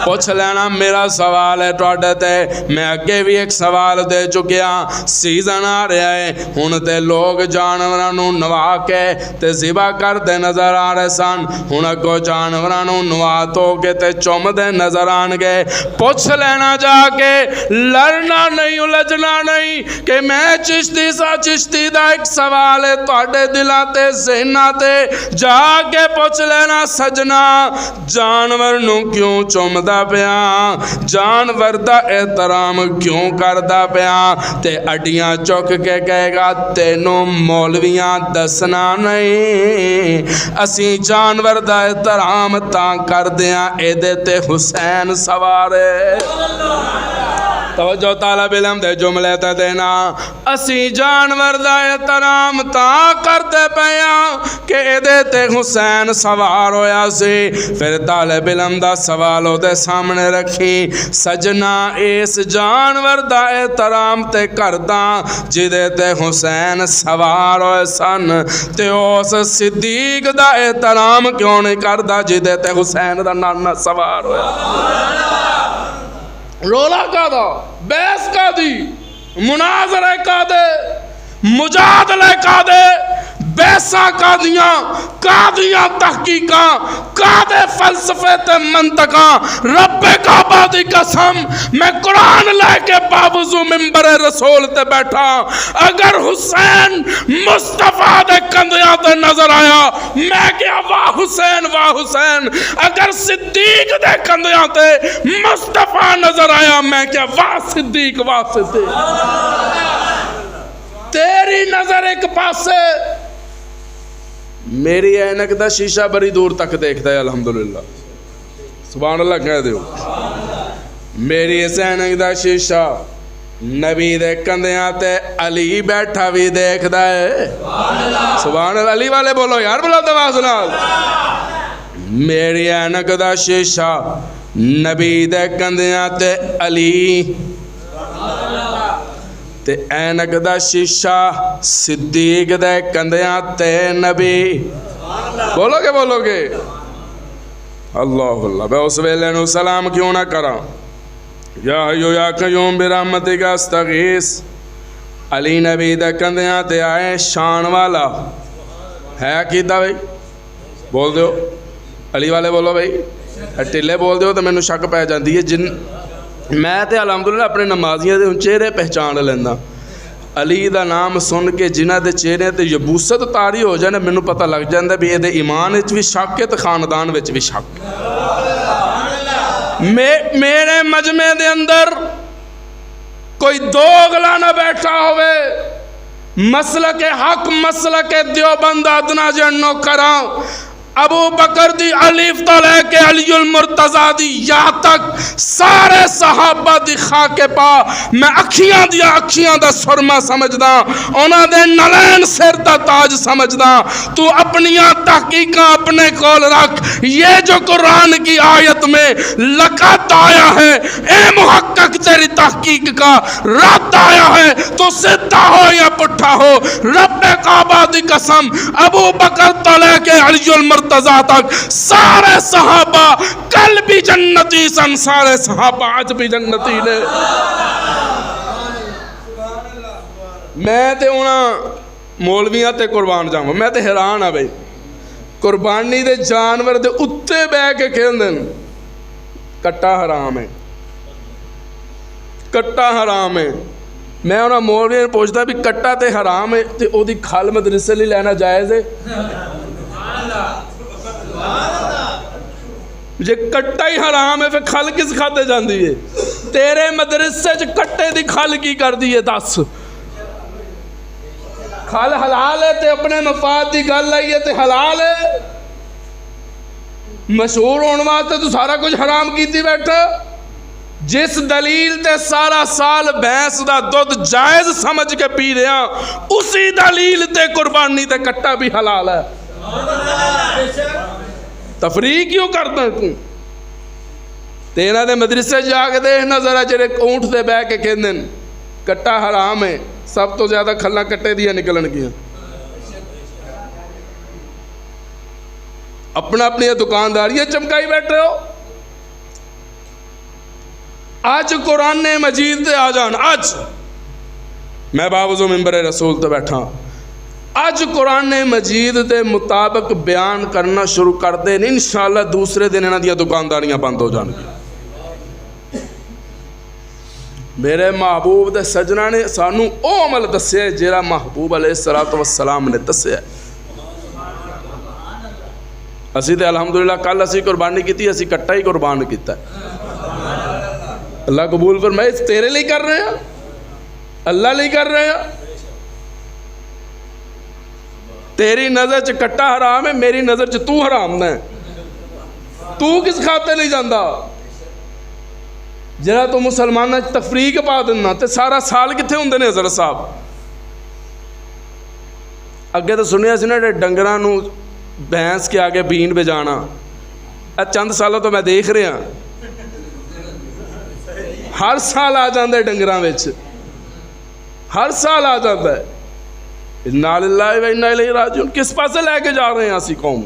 پوچھ لینا میرا سوال ہے ٹوڑے تے، میں اگے بھی ایک سوال دے چکیا، سیزن آ رہا ہے ہن تے لوگ جانورانوں نوا کے تے ذبح کردے نظر آ رہے سن، ہن اگوں جانورانوں نوا تو کے تے چوم دے نظر آن گے۔ پوچھ لینا جا کے، لڑنا نہیں الجھنا نہیں کہ میں چشتی سا چشتی دا ایک سوال ہے تواڈے دلاں تے ذہناں تے، جا کے پوچھ لینا سجنا جانور نو کیوں چومدا پیا، جانور دا احترام کیوں کردا پیا؟ تے اڈیاں چک کے کہے گا تینوں مولویاں دسنا نہیں، اسی جانور دا احترام تاں کردیاں اے دے تے حسین سوارے۔ توجہ طالب علم دے جملے تے دینا، اسی جانور دا احترام تاں کردے پیاں کہ اے دے تے حسین سوار ہویا سی۔ پھر طالب علم دا سوالوں دے سامنے رکھی، سجنا اس جانور دا احترام تے کرداں جدے تے حسین سوار ہوئے سن، تے اس صدیق دا احترام کیوں نہیں کردا جدے تے حسین دا نانا سوار ہویا؟ رولا کا دا، بحث کا دی، مناظرہ کا دے، مجادلہ کا دے، بحثاں کا دیاں تحقیقاں کا دے، فلسفے تے منطقاں۔ رب کعبہ دی قسم میں قرآن لے کے باوضو ممبر رسول تے بیٹھا، اگر حسین مصطفیٰ دے کندیاں تے نظر آیا میں کیا واہ حسین واہ حسین، اگر صدیق دے کندیاں تے مصطفیٰ نظر آیا میں کیا واہ صدیق واہ صدیق۔ تیری نظر ایک پاسے، میری اینک دا شیشہ بڑی دور تک دیکھتا ہے الحمدللہ، سبحان اللہ کہہ دیو۔ میری اس اینک دا شیشہ نبی دے کندیاں تے علی بیٹھا بھی دیکھتا ہے، سبحان اللہ۔ علی والے بولو یار، بولو آواز نال۔ میری اینک دا شیشہ نبی دے کندیاں تے علی، تے اینک دا شیشہ صدیق دے کندیاں تے نبی۔ بولو گے اللہ اللہ۔ میں اس ویلے نو سلام کیوں نہ کرا، یا حیو یا قیوم برحمتک استغیث۔ علی نبی دے کندیاں تے آئے، شان والا ہے کیتا بھائی؟ بول دیو علی والے، بولو بھائی، ٹلے بول دیو تو میں نو شک پہ جاندی ہے۔ جن میں تے الحمدللہ اپنے نمازیاں دے چہرے پہچان لینا، علی دا نام سن کے جنہ دے چہرے تے یبوست تاری ہو جائے میں نو پتہ لگ جاندہ بھی یہ دے ایمان وچ بھی شک ہے تے خاندان وچ بھی شک۔ میرے مجمع دے اندر کوئی دوغلا نہ بیٹھا ہوئے، مسلک حق مسلک دیوبند ادنا جنو کراں، ابو بکر دی الف تو لے کے علی المرتضی دی یا تک سارے صحابہ دی خاک پا میں اکھیاں دا سرما سمجھدا، انہاں دے نلین سر دا تاج سمجھدا۔ تو اپنیاں تحقیقاں اپنے کول رکھ، یہ جو قرآن کی آیت میں لقد آیا ہے اے محقق تیری تحقیق کا رد آیا ہے تو سدھا ہو یا پٹھا ہو، رب کعبہ دی قسم ابو بکر تو لے کے علی المرتضی تک سارے صحابہ کل بھی جنتی سن، سارے صحابہ آج بھی جنتی نے۔ میں تے انہاں مولویاں تے قربان جاؤں، میں تے حیران ہاں بھائی، قربانی دے جانور دے اتے بہ کے کھیل دیں، کٹا حرام ہے، کٹا حرام ہے۔ میں انہاں مولویاں پوچھتا بھی کٹا تے حرام ہے تے او دی کھال مدرسے لی لینا جائز ہے؟ جے کٹا ہی حرام ہے پھر کھل کس کھاتے جاندی ہے؟ تیرے مدرسے چ کٹے دی کھل کی کر دی ہے؟ دس کھل حلال ہے تے اپنے مفاد دی گل آئی ہے تے حلال ہے، مشہور ہونے واسطے تو سارا کچھ حرام کیتی بیٹھا۔ جس دلیل تے سارا سال بھینس دا دودھ جائز سمجھ کے پی رہا، اسی دلیل تے قربانی تے کٹا بھی حلال ہے۔ تفریق کیوں کرتا ہے تو؟ تے انہاں دے مدرسے جا کے دیکھ نہ ذرا جڑے اونٹ تے بہ کے کہندے کٹا حرام ہے، سب تو زیادہ کھلاں کٹے دیاں نکلن گیاں. اپنا اپنی دکانداریاں چمکائی بیٹھے ہو. آج قرآن مجید تے آ جان، آج میں باوضو ممبر رسول تے بیٹھا، آج قرآن مجید دے مطابق بیان کرنا شروع کر دیں، انشاءاللہ دوسرے دن انہاں دیاں دکانداریاں بند ہو جان گی. میرے محبوب دے سجنا نے سانو او عمل دسیا جیڑا محبوب علیہ الصلوۃ والسلام نے دسیا. اسی تے الحمدللہ کل اسی قربانی کیتی، اسی کٹا ہی قربان کیتا ہے. اللہ قبول فرمائے. تیرے لیے کر رہے ہیں، اللہ لیے کر رہے ہیں. تیری نظر چ کٹا حرام ہے، میری نظر چ تو حرام نہ ہے. تو کس کھاتے نہیں جاندہ جرا تو مسلمانہ تفریق پا دینا تے سارا سال کتھے ہوندے نے حضرت صاحب. اگے تو سنیا سی نا ڈنگراں نو بھینس کے آگے بین بجانا، چند سالوں تو میں دیکھ رہا ہر سال آ جاندے ڈنگراں وچ، ہر سال آ جاندہ ہے. انا للہ و انا الیہ راجعون. کس پاسے لے کے جا رہے ہیں اسی قوم؟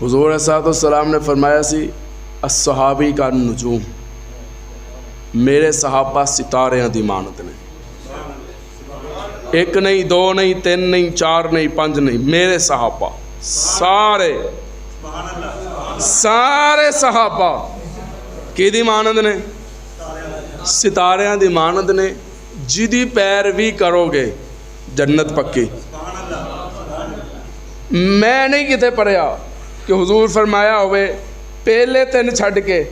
حضور علیہ السلام نے فرمایا سی الصحابی کا نجوم، میرے صحابہ ستاریاں دی مانت نے. ایک نہیں، دو نہیں، تین نہیں، چار نہیں، پانچ نہیں، میرے صحابہ سارے صحابہ کی دی مانند نے؟ ستاریاں دی مانند نے. جدی پیروی کرو گے جنت پکی. میں نہیں کتے پڑھیا کہ حضور فرمایا ہوئے پہلے تین چھڑ کے.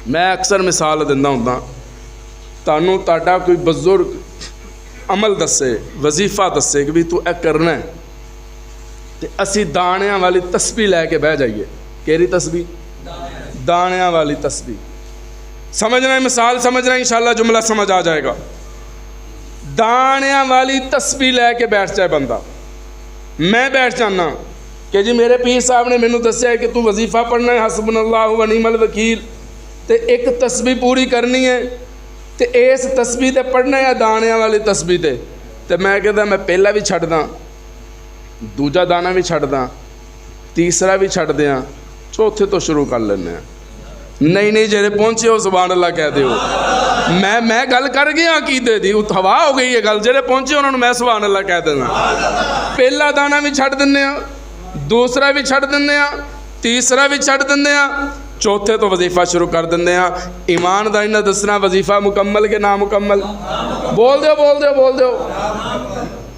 میں اکثر مثال دینا ہوں، تانوں تاڑا کوئی بزرگ عمل دسے، وظیفہ دسے کہ بھی تو اے کرنا ہے، تے اسی دانیاں والی تسبیح لے کے بہ جائیے. کیری تسبیح؟ دانیاں والی تسبیح. سمجھنا ہے مثال، سمجھنا ہے انشاءاللہ جملہ سمجھ آ جائے گا. دانیاں والی تسبیح لے کے بیٹھ جائے بندہ. میں بیٹھ جانا کہ جی میرے پیر صاحب نے مینوں دسیا ہے کہ تو وظیفہ پڑھنا ہے حسبنا اللہ و نعم الوکیل، تے ایک تسبیح پوری کرنی ہے، تے اس تسبیح تے پڑھنا ہے دانیاں والی تسبیح تے میں کہتا میں پہلا بھی چھڑ داں، دوجا دانا بھی چھڑ داں، تیسرا بھی چھڑ دیاں، چوتھے تو شروع کر لینے ہیں. نہیں جڑے پہنچے ہو سبحان اللہ کہہ دے ہو. میں گل کر گیا عقیدے دی، ہوا ہو گئی ہے گل. جڑے پہنچے انہوں نے میں سبحان اللہ کہہ دینا. پہلا دانا بھی چھڑ دینے ہیں، دوسرا بھی چھڑ دینے ہیں، تیسرا بھی چھڑ دینے ہیں، چوتھے تو وظیفہ شروع کر دینے ہیں. ایمانداری نہ دسنا وظیفہ مکمل کے نامکمل؟ بول دیو.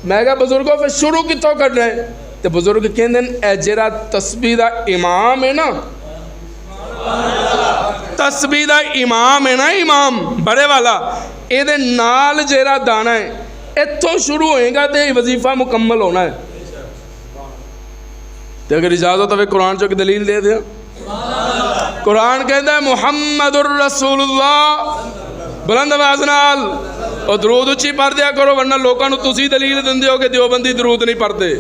میں کہا بزرگوں پھر شروع کتوں کر رہے تے بزرگ کہندے اے جڑا تسبیح دا امام ہے نا، تسبیح دا امام ہے نا، امام بڑے والا، اے دے نال جیرا دانا ہے اتھوں شروع ہوئے گا تے وظیفہ مکمل ہونا ہے. تے اگر اجازت ہوئے قرآن چو کی دلیل دے دیا. قرآن کہتا ہے محمد الرسول اللہ، بلند آواز نال اور درود اچھی پڑھ دیا کرو ورنہ لوکاں نو تسی دلیل دندے ہو کہ دیوبندی درود نہیں پڑھتے.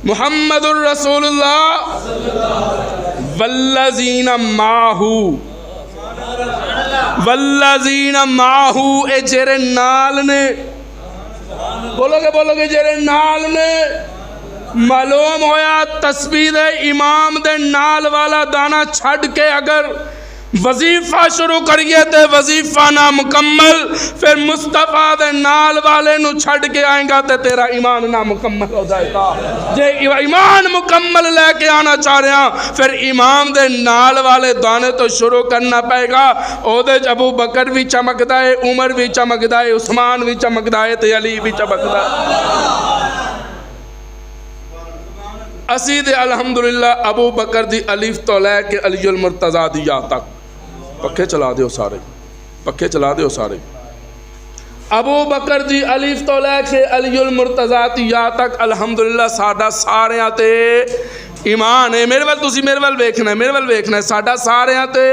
محمد الرسول اللہ والذین ماہو اے جیرے نال نے. بولو گے جیرے نال نے. معلوم ہویا تسبیح دے امام دے نال والا دانا چھڑ کے اگر وظیفہ شروع کریے تے وظیفہ نہ مکمل، پھر مصطفیٰ دے نال والے نو چھڑ کے آئیں گا تے تیرا ایمان نہ مکمل ہو جائے گا. جے ایمان مکمل لے کے آنا چاہ رہے ہیں پھر امام دے نال والے دانے تو شروع کرنا پائے گا. او دے ابو بکر بھی چمکدا ہے، عمر بھی چمکدا ہے، عثمان بھی چمکدا ہے تے علی بھی چمکدا ہے. اسی دے الحمدللہ ابو بکر دی الف تو لے کے علی المرتضیٰ دی یا تک پکھے چلا دیو سارے. ابو بکر دی الف تو لے کے علی المرتضیٰ دی یا تک الحمدللہ ساڈا ساریاں تے ایمان ہے. میرے وال ویکھنا ہے ساڈا ساریاں تے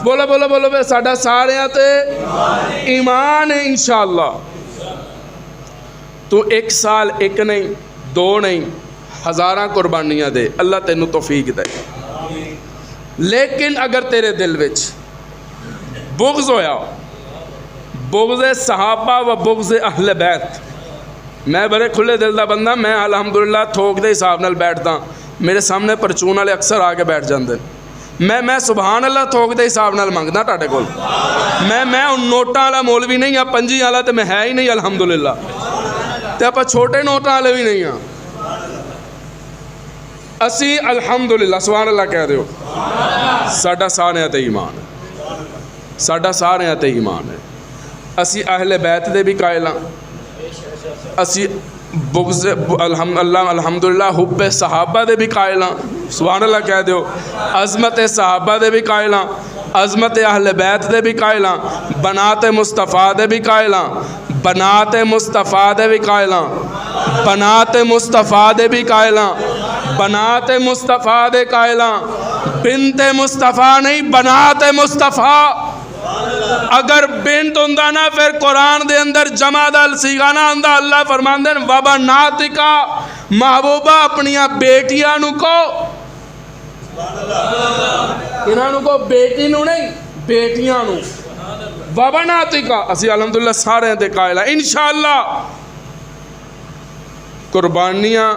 بولو بے ساڈا ساریاں تے ایمان ہے انشاءاللہ. تو ایک سال ایک نہیں، دو نہیں، ہزاراں قربانیاں دے، اللہ تینوں توفیق دے، لیکن اگر تیرے دل وچ بغض ہویا، بغض صحابہ و بغض اہل بیت، میں بڑے کھلے دل دا بندہ، میں الحمدللہ تھوک دے حساب نال بیٹھدا، میرے سامنے پرچون والے اکثر آ کے بیٹھ جاندے، میں سبحان اللہ تھوک دے حساب نال منگدا تہاڈے کول، میں نوٹاں والا مولوی نہیں ہاں، پنجی والا تے میں ہے ہی نہیں الحمدللہ، تے آپا چھوٹے نوٹاں والے بھی نہیں ہاں، اسی الحمدللہ سبحان اللہ کہہ دیو، ساڈا سارے تے ایمان ہے، ساڈا سارے تے ایمان ہے، اسی اہل بیت دے بھی قائل ہاں، اسی بغض الحمدللہ حب صحابہ دے بھی قائل ہاں، سبحان اللہ کہہ دیو، عظمت صحابہ دے بھی قائل ہاں، عظمت اہل بیت دے بھی قائل ہاں، بنات مصطفیٰ دے بھی قائل ہاں، بنات مصطفیٰ دے بھی قائل ہاں، بنات مصطفیٰ دے بھی قائل ہاں، بنات مصطفیٰ دے قائل ہاں، بنت مصطفیٰ نہیں بنات مصطفیٰ، اگر بنت ہوندا نا پھر قرآن دے اندر جمع دل سیگانا آندا، اللہ فرماندے ہیں بابا ناتکا محبوبہ اپنیاں بیٹیاں نو کو، انہاں نو کو بیٹی نو نہیں بیٹیاں نو، بابا ناتکا، اسی الحمدللہ سارے دے قائل ہیں، انشاءاللہ قربانیاں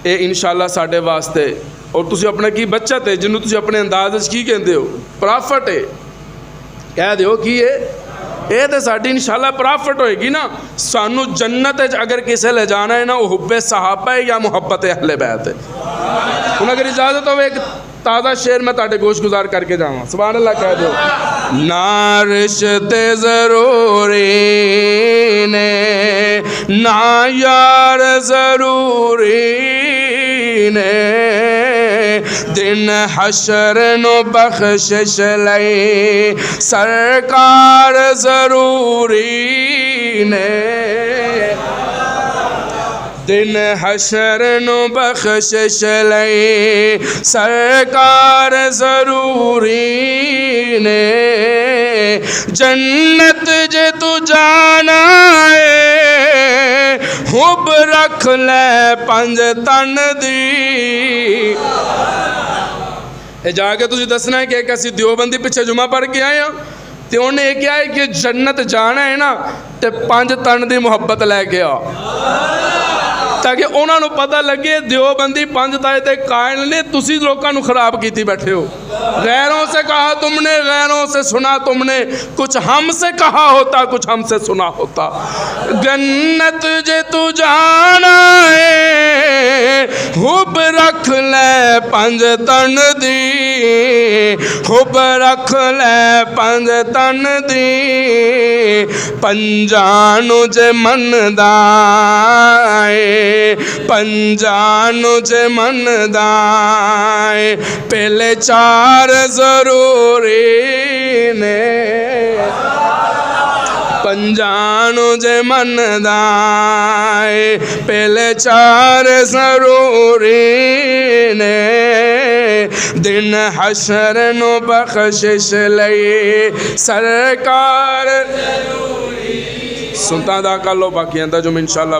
اے انشاءاللہ ساڈے واسطے، اور تسی اپنے کی بچت ہے جنہوں تسی اپنے انداز وچ کی کہندے ہو پرافٹ ہے، کہہ دیو کی ہے اے تے ساڈی انشاءاللہ پرافٹ ہوئے گی نا، سانو جنت اگر کسے لے جانا ہے نا وہ حب صحابہ ہے یا محبت اہل بیت ہے، ان اگر اجازت ہو ایک تازہ شعر میں تاڑے گوش گزار کر کے جاؤں، سبحان اللہ کہہ دیو، نا رشتے ضروری نے نا یار ضروری نے، دن حشر نو بخشش لئی سرکار ضروری نے، دن حشر نو بخشش لئی سرکار ضروری نے، جنت جے تو جانا ہے حب رکھ لے پنج تن دی، جا کے تجھے دسنا ہے کہ ایک ایسی دیوبندی پیچھے جمعہ پڑھ کے آئے ہیں تے انہیں یہ کیا ہے کہ جنت جانا ہے نا تے پنج تن دی محبت لے کے آ، تاکہ انہوں نے پتہ لگے دیوبندی پنج تائے تے قائل نے، تسی لوگوں نے خراب کیتی بیٹھے ہو، غیروں سے کہا تم نے غیروں سے سنا تم نے، کچھ ہم سے کہا ہوتا کچھ ہم سے سنا ہوتا، جنت جے تو جانا ہے حب رکھ لے پنج تن دی، حب رکھ لے پنج تن دی، پنجانو جے من دائے پنجانو جے من دائے، پہلے چار ضروری نے، پنجانو جے من دائے پہلے چار ضروری نے، دن حشر نو بخشش لئی سرکار ضروری، سنتا دا کر لو باقی اندہ جو انشاءاللہ